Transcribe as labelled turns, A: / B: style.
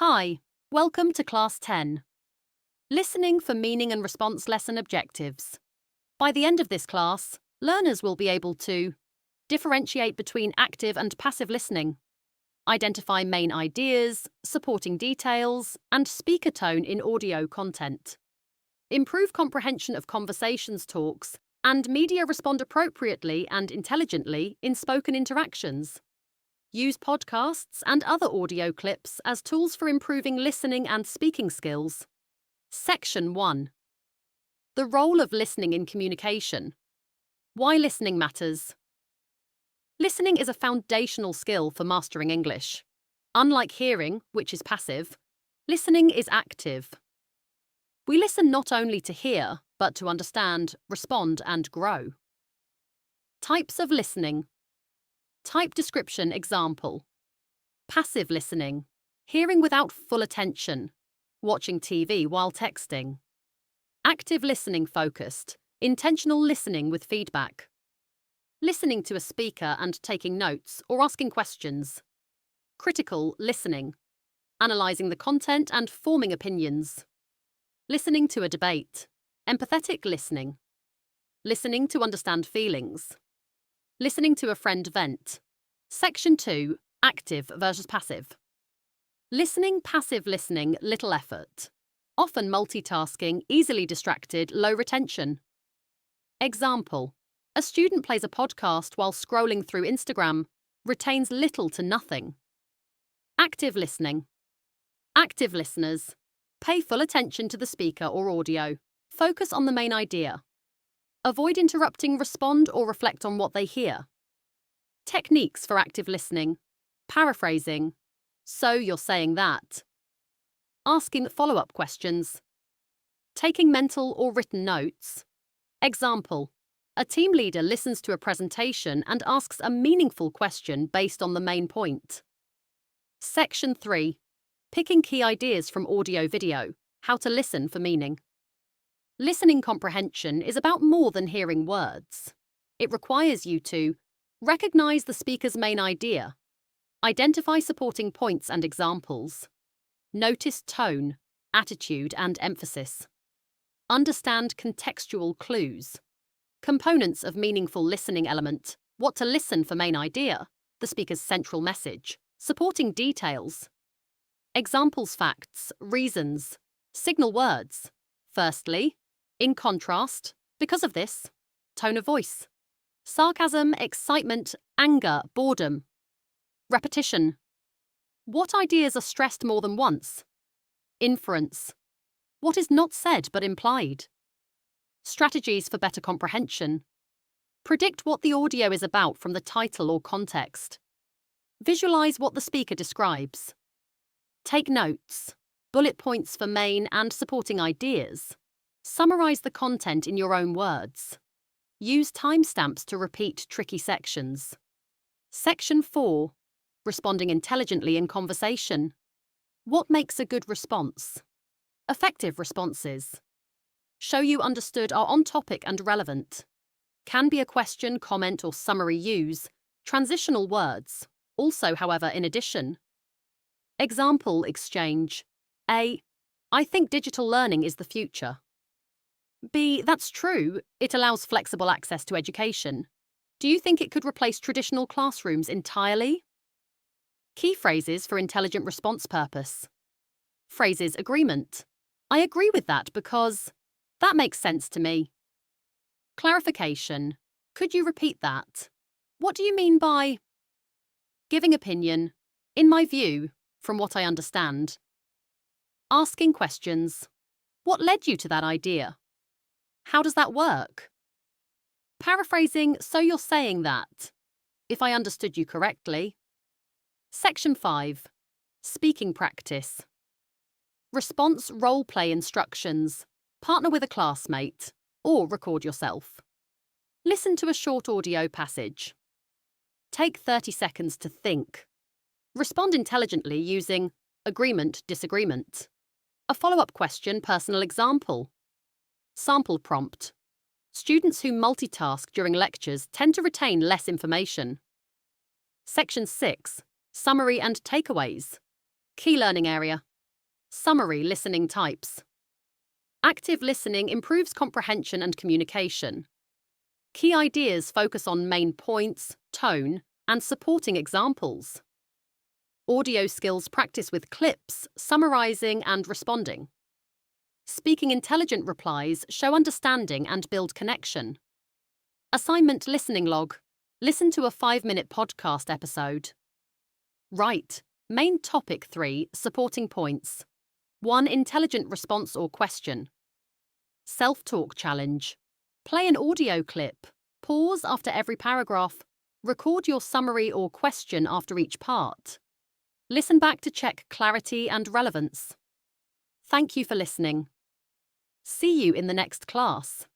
A: Hi, welcome to Class 10. Listening for Meaning and Response Lesson Objectives. By the end of this class, learners will be able to differentiate between active and passive listening, identify main ideas, supporting details, and speaker tone in audio content, improve comprehension of conversations talks, and media respond appropriately and intelligently in spoken interactions. Use podcasts and other audio clips as tools for improving listening and speaking skills. Section 1. The role of listening in communication. Why listening matters. Listening is a foundational skill for mastering English. Unlike hearing, which is passive, listening is active. We listen not only to hear, but to understand, respond, and grow. Types of listening. Type description example. Passive listening. Hearing without full attention. Watching TV while texting. Active listening focused. Intentional listening with feedback. Listening to a speaker and taking notes or asking questions. Critical listening. Analyzing the content and forming opinions. Listening to a debate. Empathetic listening. Listening to understand feelings. Listening to a friend vent. Section 2. Active versus passive. Listening, passive listening, little effort. Often multitasking, easily distracted, low retention. Example. A student plays a podcast while scrolling through Instagram, retains little to nothing. Active listening. Active listeners. Pay full attention to the speaker or audio. Focus on the main idea. Avoid interrupting, respond, or reflect on what they hear. Techniques for active listening. Paraphrasing. So you're saying that. Asking follow-up questions. Taking mental or written notes. Example. A team leader listens to a presentation and asks a meaningful question based on the main point. Section 3. Picking key ideas from audio-video. How to listen for meaning. Listening comprehension is about more than hearing words. It requires you to recognize the speaker's main idea, identify supporting points and examples, notice tone, attitude, and emphasis, understand contextual clues, components of meaningful listening element, what to listen for main idea, the speaker's central message, supporting details, examples, facts, reasons, signal words. Firstly, in contrast, because of this, tone of voice, sarcasm, excitement, anger, boredom. Repetition. What ideas are stressed more than once? Inference. What is not said but implied? Strategies for better comprehension. Predict what the audio is about from the title or context. Visualize what the speaker describes. Take notes. Bullet points for main and supporting ideas. Summarize the content in your own words. Use timestamps to repeat tricky sections. Section 4. Responding intelligently in conversation. What makes a good response? Effective responses. Show you understood, are on topic and relevant. Can be a question, comment, or summary use. Transitional words. Also, however, in addition. Example exchange. A. I think digital learning is the future. B. That's true. It allows flexible access to education. Do you think it could replace traditional classrooms entirely? Key phrases for intelligent response purpose. Phrases agreement. I agree with that because that makes sense to me. Clarification. Could you repeat that? What do you mean by? Giving opinion. In my view, from what I understand. Asking questions. What led you to that idea? How does that work? Paraphrasing, so you're saying that. If I understood you correctly. Section 5. Speaking practice. Response role-play instructions. Partner with a classmate, or record yourself. Listen to a short audio passage. Take 30 seconds to think. Respond intelligently using agreement, disagreement. A follow-up question, personal example. Sample prompt. Students who multitask during lectures tend to retain less information. Section 6. Summary and takeaways. Key learning area. Summary listening types. Active listening improves comprehension and communication. Key ideas focus on main points, tone, and supporting examples. Audio skills practice with clips, summarizing, and responding. Speaking intelligent replies show understanding and build connection. Assignment listening log. Listen to a 5-minute podcast episode. Write. Main topic 3, supporting points. 1 intelligent response or question. Self-talk challenge. Play an audio clip. Pause after every paragraph. Record your summary or question after each part. Listen back to check clarity and relevance. Thank you for listening. See you in the next class.